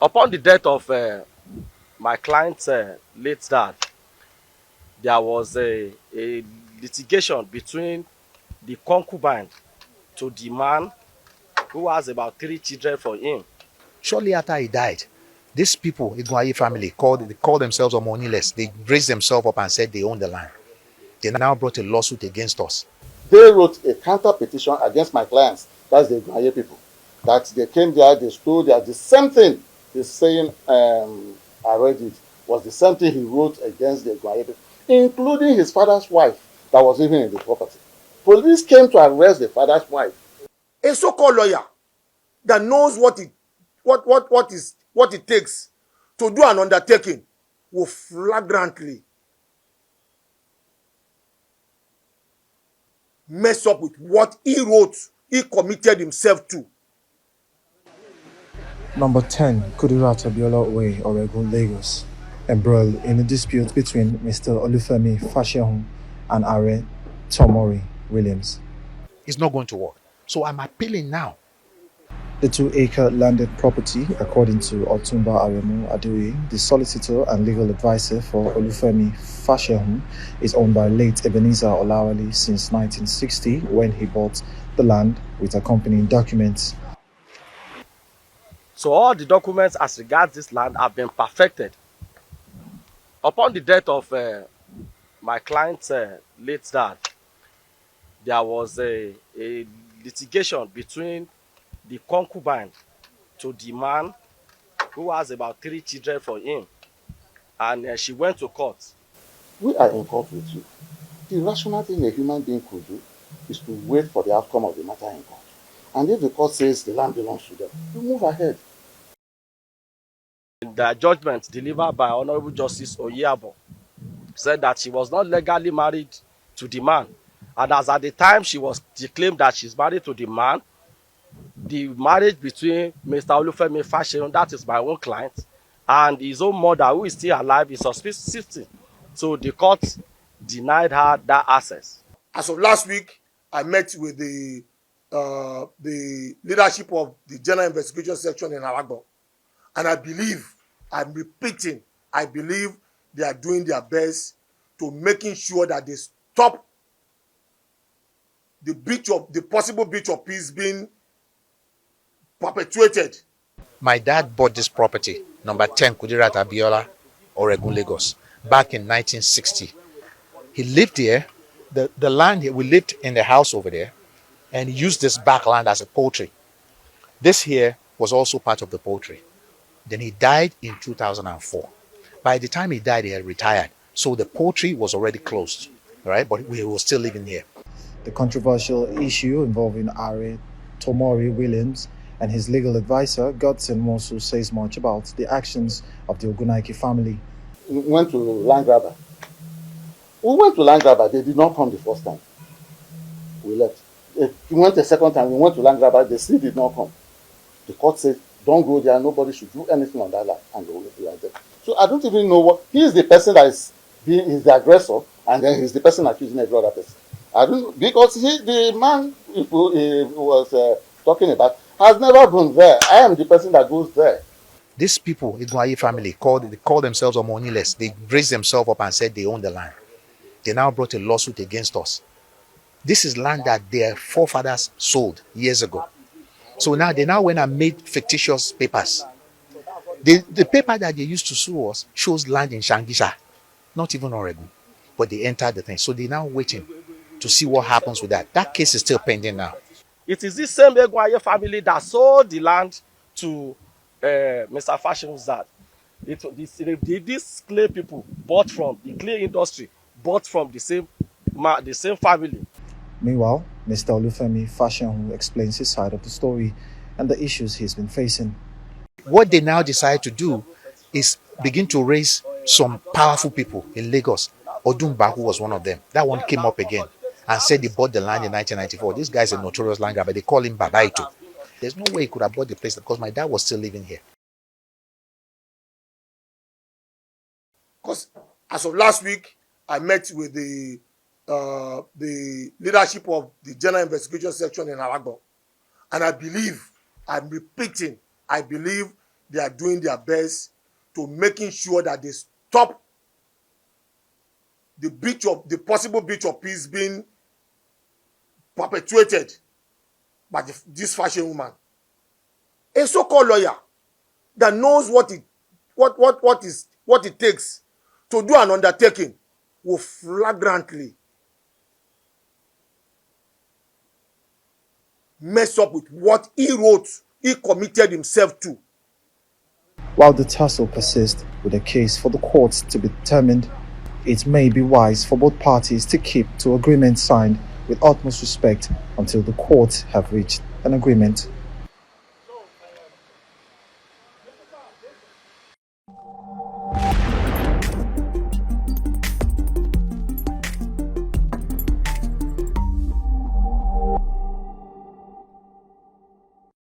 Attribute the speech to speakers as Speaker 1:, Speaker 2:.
Speaker 1: Upon the death of my client's late dad, there was a litigation between the concubine to the man who has about 3 children for him.
Speaker 2: Shortly after he died, these people, Iguayi family, called themselves Omoniless. They raised themselves up and said they own the land. They now brought a lawsuit against us.
Speaker 3: They wrote a counter petition against my clients, that's the Iguayi people, that they came there, they stole there. The same thing he's saying, I read it, was the same thing he wrote against the Iguayi people, including his father's wife that was living in the property. Police came to arrest the father's wife.
Speaker 4: A so-called lawyer that knows what it takes to do an undertaking will flagrantly mess up with what he wrote, he committed himself to.
Speaker 5: Number 10, Kudirat Abiola Way, Oregun, Lagos. Embroiled in a dispute between Mr. Olufemi FASHEUN and AARE TOMORI Williams.
Speaker 2: It's not going to work. So I'm appealing now.
Speaker 5: The 2-acre landed property, according to Otumba Aremu Adeoye, the solicitor and legal advisor for Olufemi FASHEUN, is owned by late Ebenezer Olawale since 1960, when he bought the land with accompanying documents.
Speaker 1: So all the documents as regards this land have been perfected. Upon the death of my client's late dad, there was a litigation between the concubine to the man who has about 3 children for him, and she went to court.
Speaker 3: We are in court with you. The rational thing a human being could do is to wait for the outcome of the matter in court. And if the court says the land belongs to them, you move ahead.
Speaker 1: The judgment delivered by Honorable Justice Oyabo said that she was not legally married to the man, and as at the time she claimed that she's married to the man, the marriage between Mr. Olufemi FASHEUN, that is my own client, and his own mother, who is still alive, is suspicious. So the court denied her that access.
Speaker 4: As of last week, I met with the leadership of the General Investigation Section in Alagbon, and I believe, I'm repeating, I believe they are doing their best to making sure that they stop the possible breach of peace being perpetuated.
Speaker 2: My dad bought this property, number 10 Kudirat Abiola, Oregun, Lagos, back in 1960. He lived there. The land here, we lived in the house over there, and he used this back land as a poultry. This here was also part of the poultry. Then he died in 2004. By the time he died, he had retired. So the poultry was already closed, right? But we were still living here.
Speaker 5: The controversial issue involving AARE Tomori Williams and his legal advisor, Godson Mosu, says much about the actions of the Ogunaike family.
Speaker 3: We went to land grabber. They did not come the first time. We left. We went the second time, we went to land grabber, they still did not come. The court said, don't go there, nobody should do anything on that land, and they will leave you there. So I don't even know what, he is the person that is the aggressor, and then he's the person accusing every other person. I don't, because the man he was talking about has never been there. I am the person that goes there.
Speaker 2: These people, Iguayi family, called themselves Omoniless. They raised themselves up and said they own the land. They now brought a lawsuit against us. This is land that their forefathers sold years ago. So now they went and made fictitious papers. The paper that they used to sue us shows land in Shangisha, not even Oregon, but they entered the thing. So they're now waiting to see what happens with that. That case is still pending now.
Speaker 1: It is this same Egwaye family that sold the land to Mr. FASHEUN's dad. These clay people bought from the clay industry, bought from the same family.
Speaker 5: Meanwhile, Mr. Olufemi FASHEUN explains his side of the story and the issues he's been facing.
Speaker 2: What they now decide to do is begin to raise some powerful people in Lagos. Odumba, who was one of them, that one came up again and said he bought the land in 1994. This guy's a notorious land grabber. They call him Babaito. There's no way he could have bought the place because my dad was still living here.
Speaker 4: Because as of last week, I met with the leadership of the General Investigation Section in Alagbon, and I believe, I'm repeating, I believe they are doing their best to making sure that they stop the possible breach of peace being perpetuated by this fashion woman. A so-called lawyer that knows what it takes to do an undertaking will flagrantly mess up with what he wrote, he committed himself to.
Speaker 5: While the tussle persists with the case for the courts to be determined, it may be wise for both parties to keep to agreements signed with utmost respect until the courts have reached an agreement.